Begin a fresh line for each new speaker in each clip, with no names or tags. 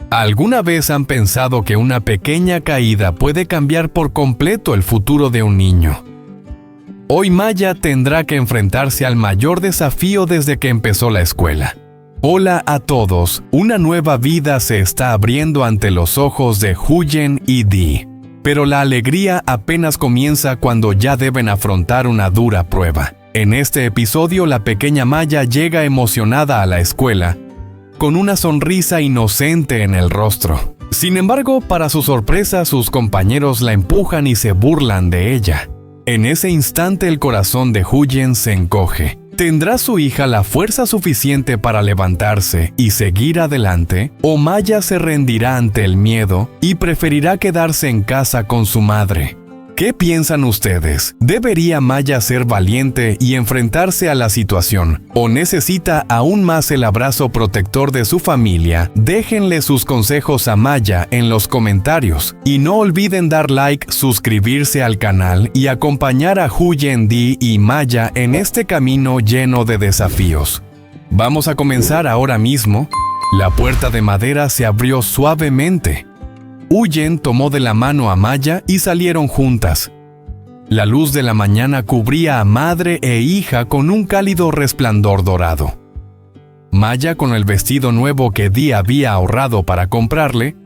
¿Alguna vez han pensado que una pequeña caída puede cambiar por completo el futuro de un niño? Hoy Maya tendrá que enfrentarse al mayor desafío desde que empezó la escuela. Hola a todos, una nueva vida se está abriendo ante los ojos de Huyen y Dee. Pero la alegría apenas comienza cuando ya deben afrontar una dura prueba. En este episodio, la pequeña Maya llega emocionada a la escuela, con una sonrisa inocente en el rostro. Sin embargo, para su sorpresa, sus compañeros la empujan y se burlan de ella. En ese instante, el corazón de Huyen se encoge. ¿Tendrá su hija la fuerza suficiente para levantarse y seguir adelante? ¿O Maya se rendirá ante el miedo y preferirá quedarse en casa con su madre? ¿Qué piensan ustedes? ¿Debería Maya ser valiente y enfrentarse a la situación? ¿O necesita aún más el abrazo protector de su familia? Déjenle sus consejos a Maya en los comentarios. Y no olviden dar like, suscribirse al canal y acompañar a Huyen, Dee y Maya en este camino lleno de desafíos. Vamos a comenzar ahora mismo. La puerta de madera se abrió suavemente. Huyen tomó de la mano a Maya y salieron juntas. La luz de la mañana cubría a madre e hija con un cálido resplandor dorado. Maya, con el vestido nuevo que Dee había ahorrado para comprarle,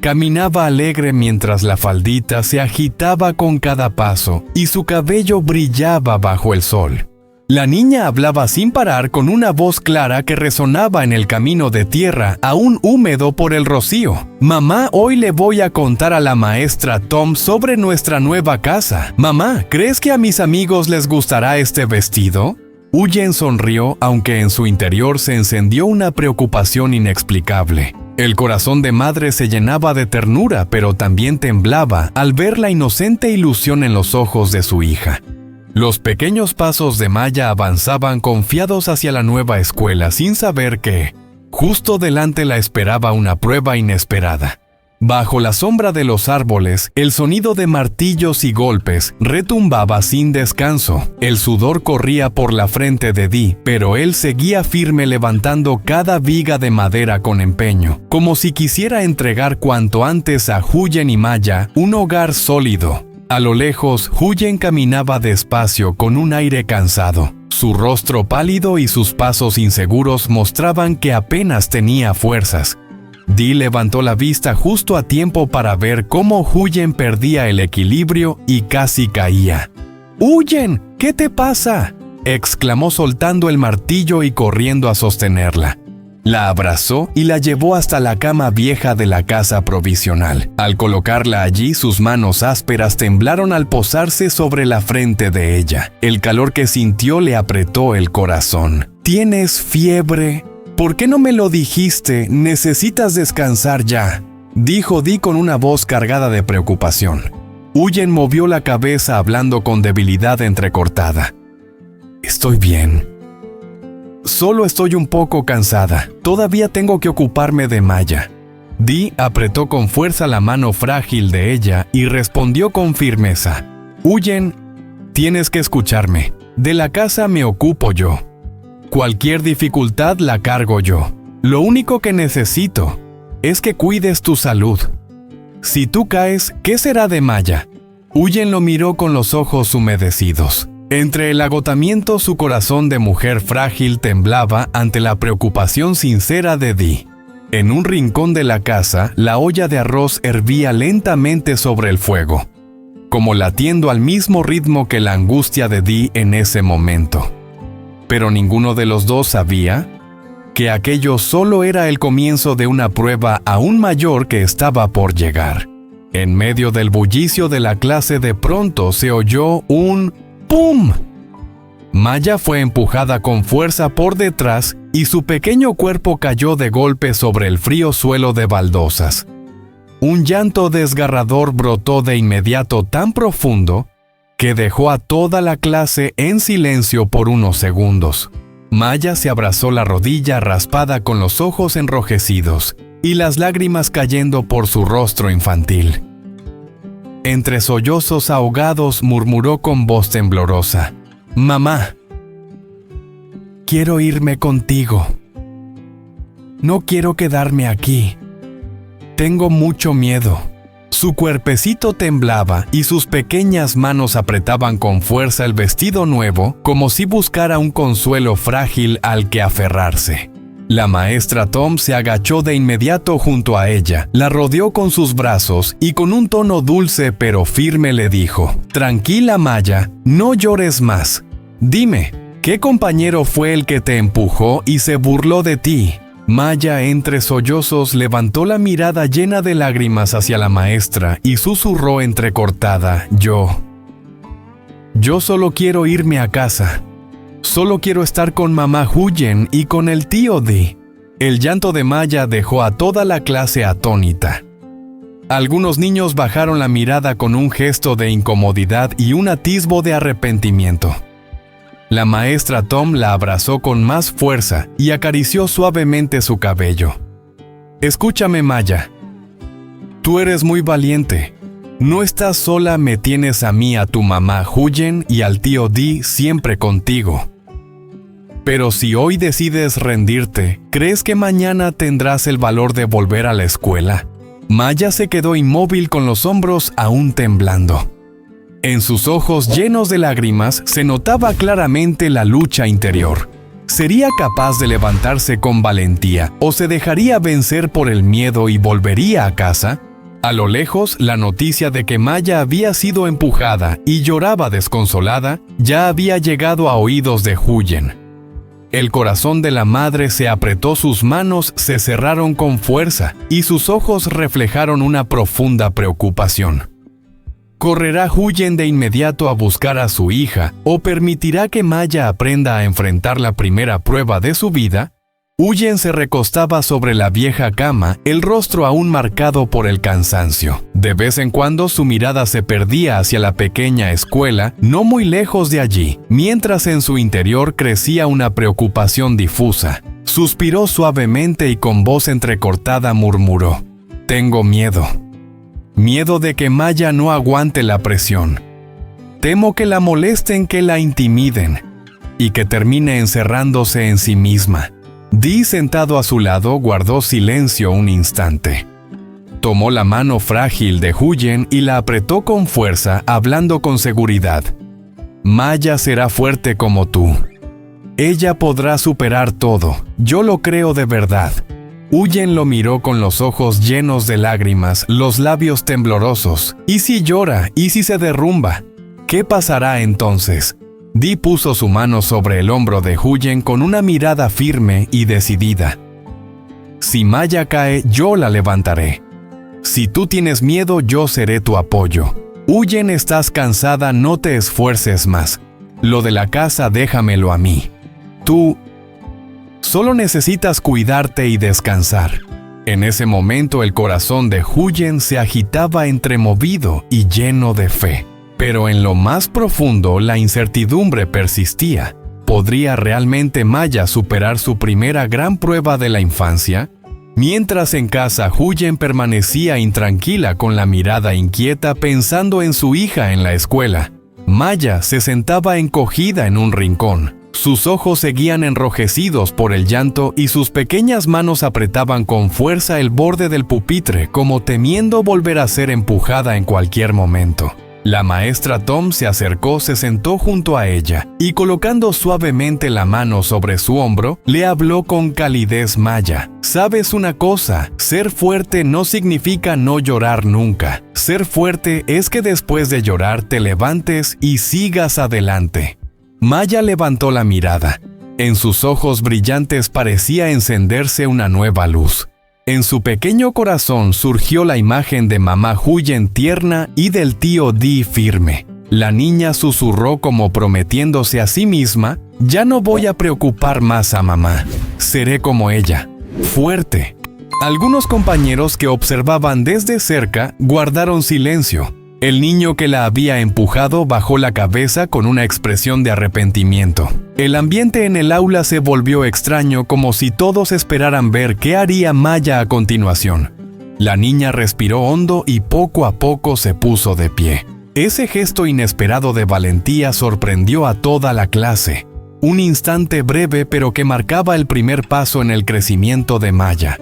caminaba alegre mientras la faldita se agitaba con cada paso y su cabello brillaba bajo el sol. La niña hablaba sin parar con una voz clara que resonaba en el camino de tierra, aún húmedo por el rocío. Mamá, hoy le voy a contar a la maestra Tom sobre nuestra nueva casa. Mamá, ¿crees que a mis amigos les gustará este vestido? Huyen sonrió, aunque en su interior se encendió una preocupación inexplicable. El corazón de madre se llenaba de ternura, pero también temblaba al ver la inocente ilusión en los ojos de su hija. Los pequeños pasos de Maya avanzaban confiados hacia la nueva escuela sin saber que, justo delante la esperaba una prueba inesperada. Bajo la sombra de los árboles, el sonido de martillos y golpes retumbaba sin descanso. El sudor corría por la frente de Dee, pero él seguía firme levantando cada viga de madera con empeño, como si quisiera entregar cuanto antes a Huyen y Maya un hogar sólido. A lo lejos, Huyen caminaba despacio con un aire cansado. Su rostro pálido y sus pasos inseguros mostraban que apenas tenía fuerzas. Dee levantó la vista justo a tiempo para ver cómo Huyen perdía el equilibrio y casi caía. «¡Huyen! ¿Qué te pasa?», exclamó soltando el martillo y corriendo a sostenerla. La abrazó y la llevó hasta la cama vieja de la casa provisional. Al colocarla allí, sus manos ásperas temblaron al posarse sobre la frente de ella. El calor que sintió le apretó el corazón. «¿Tienes fiebre? ¿Por qué no me lo dijiste? Necesitas descansar ya», dijo Dee con una voz cargada de preocupación. Huyen movió la cabeza hablando con debilidad entrecortada. «Estoy bien. Solo estoy un poco cansada. Todavía tengo que ocuparme de Maya». Dee apretó con fuerza la mano frágil de ella y respondió con firmeza. «Huyen, tienes que escucharme. De la casa me ocupo yo. Cualquier dificultad la cargo yo. Lo único que necesito es que cuides tu salud. Si tú caes, ¿qué será de Maya?». Huyen lo miró con los ojos humedecidos. Entre el agotamiento, su corazón de mujer frágil temblaba ante la preocupación sincera de Dee. En un rincón de la casa, la olla de arroz hervía lentamente sobre el fuego, como latiendo al mismo ritmo que la angustia de Dee en ese momento. Pero ninguno de los dos sabía que aquello solo era el comienzo de una prueba aún mayor que estaba por llegar. En medio del bullicio de la clase, de pronto se oyó un ¡pum! Maya fue empujada con fuerza por detrás y su pequeño cuerpo cayó de golpe sobre el frío suelo de baldosas. Un llanto desgarrador brotó de inmediato tan profundo que dejó a toda la clase en silencio por unos segundos. Maya se abrazó la rodilla raspada con los ojos enrojecidos y las lágrimas cayendo por su rostro infantil. Entre sollozos ahogados murmuró con voz temblorosa: «Mamá, quiero irme contigo. No quiero quedarme aquí. Tengo mucho miedo. Su cuerpecito temblaba y sus pequeñas manos apretaban con fuerza el vestido nuevo, como si buscara un consuelo frágil al que aferrarse. La maestra Tom se agachó de inmediato junto a ella, la rodeó con sus brazos y con un tono dulce pero firme le dijo: «Tranquila, Maya, no llores más. Dime, ¿qué compañero fue el que te empujó y se burló de ti?» Maya, entre sollozos, levantó la mirada llena de lágrimas hacia la maestra y susurró entrecortada: Yo solo quiero irme a casa. Solo quiero estar con mamá Huyen y con el tío Dee». El llanto de Maya dejó a toda la clase atónita. Algunos niños bajaron la mirada con un gesto de incomodidad y un atisbo de arrepentimiento. La maestra Tom la abrazó con más fuerza y acarició suavemente su cabello. «Escúchame, Maya. Tú eres muy valiente. No estás sola, me tienes a mí, a tu mamá Huyen y al tío Dee siempre contigo. Pero si hoy decides rendirte, ¿crees que mañana tendrás el valor de volver a la escuela?» Maya se quedó inmóvil con los hombros aún temblando. En sus ojos llenos de lágrimas se notaba claramente la lucha interior. ¿Sería capaz de levantarse con valentía o se dejaría vencer por el miedo y volvería a casa? A lo lejos, la noticia de que Maya había sido empujada y lloraba desconsolada ya había llegado a oídos de Huyen. El corazón de la madre se apretó, sus manos se cerraron con fuerza y sus ojos reflejaron una profunda preocupación. ¿Correrá Huyen de inmediato a buscar a su hija o permitirá que Maya aprenda a enfrentar la primera prueba de su vida? Huyen se recostaba sobre la vieja cama, el rostro aún marcado por el cansancio. De vez en cuando su mirada se perdía hacia la pequeña escuela, no muy lejos de allí, mientras en su interior crecía una preocupación difusa. Suspiró suavemente y con voz entrecortada murmuró: «Tengo miedo. Miedo de que Maya no aguante la presión. Temo que la molesten, que la intimiden y que termine encerrándose en sí misma». Dee, sentado a su lado, guardó silencio un instante. Tomó la mano frágil de Huyen y la apretó con fuerza, hablando con seguridad. «Maya será fuerte como tú. Ella podrá superar todo. Yo lo creo de verdad». Huyen lo miró con los ojos llenos de lágrimas, los labios temblorosos. «¿Y si llora? ¿Y si se derrumba? ¿Qué pasará entonces?» Dee puso su mano sobre el hombro de Huyen con una mirada firme y decidida. «Si Maya cae, yo la levantaré. Si tú tienes miedo, yo seré tu apoyo. Huyen, estás cansada, no te esfuerces más. Lo de la casa déjamelo a mí. Tú solo necesitas cuidarte y descansar». En ese momento el corazón de Huyen se agitaba entremovido y lleno de fe. Pero en lo más profundo la incertidumbre persistía. ¿Podría realmente Maya superar su primera gran prueba de la infancia? Mientras en casa Huyen permanecía intranquila con la mirada inquieta pensando en su hija en la escuela. Maya se sentaba encogida en un rincón. Sus ojos seguían enrojecidos por el llanto y sus pequeñas manos apretaban con fuerza el borde del pupitre como temiendo volver a ser empujada en cualquier momento. La maestra Tom se acercó, se sentó junto a ella y colocando suavemente la mano sobre su hombro, le habló con calidez: «Maya, ¿sabes una cosa? Ser fuerte no significa no llorar nunca. Ser fuerte es que después de llorar te levantes y sigas adelante». Maya levantó la mirada. En sus ojos brillantes parecía encenderse una nueva luz. En su pequeño corazón surgió la imagen de mamá Huyen tierna y del tío Dee firme. La niña susurró como prometiéndose a sí misma: «Ya no voy a preocupar más a mamá. Seré como ella, fuerte». Algunos compañeros que observaban desde cerca guardaron silencio. El niño que la había empujado bajó la cabeza con una expresión de arrepentimiento. El ambiente en el aula se volvió extraño, como si todos esperaran ver qué haría Maya a continuación. La niña respiró hondo y poco a poco se puso de pie. Ese gesto inesperado de valentía sorprendió a toda la clase. Un instante breve pero que marcaba el primer paso en el crecimiento de Maya.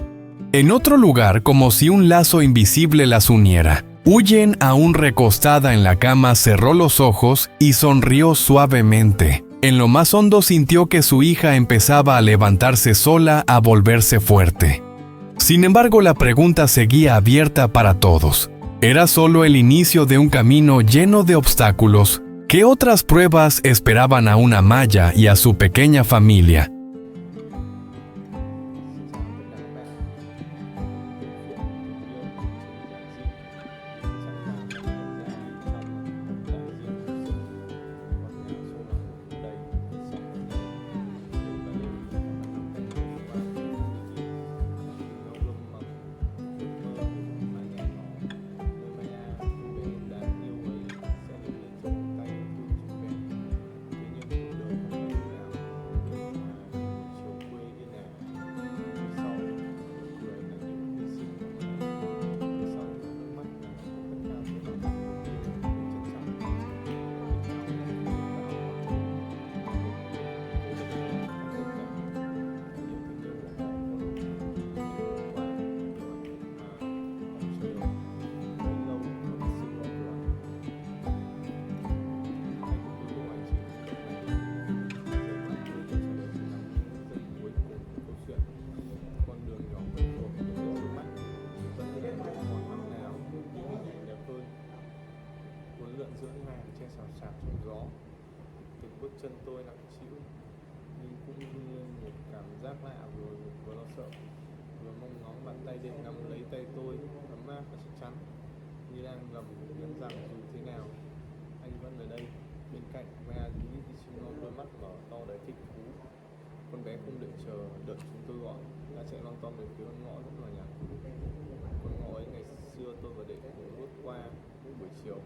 En otro lugar, como si un lazo invisible las uniera, Huyen, aún recostada en la cama, cerró los ojos y sonrió suavemente. En lo más hondo sintió que su hija empezaba a levantarse sola, a volverse fuerte. Sin embargo, la pregunta seguía abierta para todos. Era solo el inicio de un camino lleno de obstáculos. ¿Qué otras pruebas esperaban a una Maya y a su pequeña familia?
Bước chân tôi nặng trĩu nhưng cũng run lên một cảm giác lạ, vừa lo sợ vừa mong ngóng bàn tay định nắm lấy tay tôi, ấm áp và chắc chắn như đang ngầm nhấn rằng dù thế nào anh vẫn ở đây bên cạnh. Maya Yukishino đôi mắt mở to đầy thích thú. Con bé không đợi chờ đợi chúng tôi gọi, đã chạy lon ton về phía con ngõ rất là nhạt. Con ngõ ấy ngày xưa tôi và đệ cùng bước qua những buổi chiều.